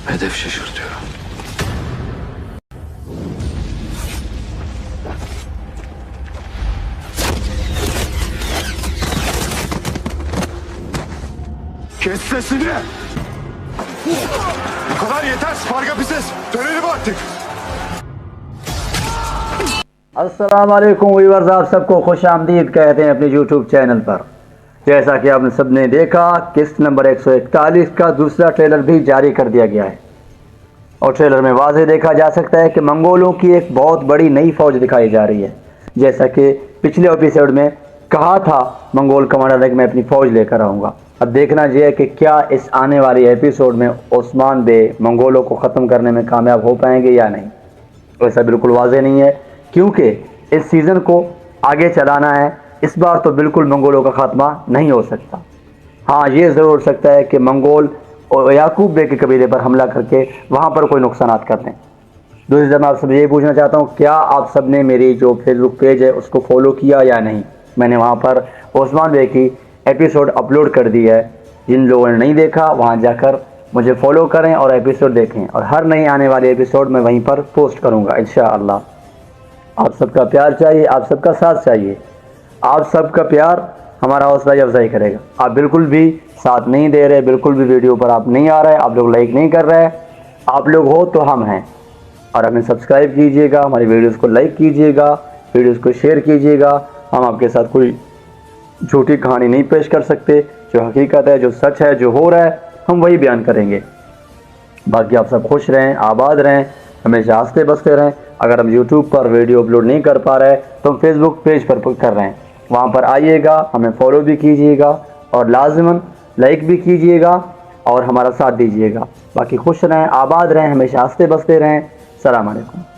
Hedef şaşırtıyorum. Kes sesini! Bu kadar yeter Sparga Pises! Dönelim artık! अस्सलाम वालेकुम viewers, आप सबको खुश आमदीद कहते हैं अपने यूट्यूब चैनल पर। जैसा कि आपने सबने देखा, किस्त नंबर 141 का दूसरा ट्रेलर भी जारी कर दिया गया है और ट्रेलर में वाज़ेह देखा जा सकता है कि मंगोलों की एक बहुत बड़ी नई फ़ौज दिखाई जा रही है। जैसा कि पिछले एपिसोड में कहा था मंगोल कमांडर ने कि मैं अपनी फ़ौज लेकर आऊँगा। अब देखना ये है कि क्या इस आने वाली एपिसोड में ओस्मान बे मंगोलों को ख़त्म करने में कामयाब हो पाएंगे या नहीं। ऐसा बिल्कुल वाज़ेह नहीं है, क्योंकि इस सीज़न को आगे चलाना है। इस बार तो बिल्कुल मंगोलों का ख़ात्मा नहीं हो सकता। हाँ, ये ज़रूर हो सकता है कि मंगोल और याकूब बे के कबीले पर हमला करके वहाँ पर कोई नुकसानात कर दें। दूसरी तरफ मैं आप सब ये पूछना चाहता हूँ, क्या आप सब ने मेरी जो फेसबुक पेज है उसको फॉलो किया या नहीं। मैंने वहाँ पर ओस्मान बे की एपिसोड अपलोड कर दी है। जिन लोगों ने नहीं देखा वहाँ जाकर मुझे फॉलो करें और एपिसोड देखें, और हर नई आने वाली एपिसोड मैं वहीं पर पोस्ट करूँगा इंशाअल्लाह। आप सबका प्यार चाहिए, आप सबका साथ चाहिए। आप सबका प्यार हमारा हौसला अफजाई करेगा। आप बिल्कुल भी साथ नहीं दे रहे, बिल्कुल भी वीडियो पर आप नहीं आ रहे, आप लोग लाइक नहीं कर रहे। आप लोग हो तो हम हैं, और हमें सब्सक्राइब कीजिएगा, हमारी वीडियोस को लाइक कीजिएगा, वीडियोस को शेयर कीजिएगा। हम आपके साथ कोई झूठी कहानी नहीं पेश कर सकते। जो हकीकत है, जो सच है, जो हो रहा है, हम वही बयान करेंगे। बाकी आप सब खुश रहें, आबाद रहें, हमेशा हंसते बसते रहें। अगर हम YouTube पर वीडियो अपलोड नहीं कर पा रहे तो हम फेसबुक पेज पर कर रहे हैं, वहाँ पर आइएगा, हमें फॉलो भी कीजिएगा और लाजमन लाइक भी कीजिएगा और हमारा साथ दीजिएगा। बाकी खुश रहें, आबाद रहें, हमेशा हंसते बसते रहें। सलाम अलैकुम।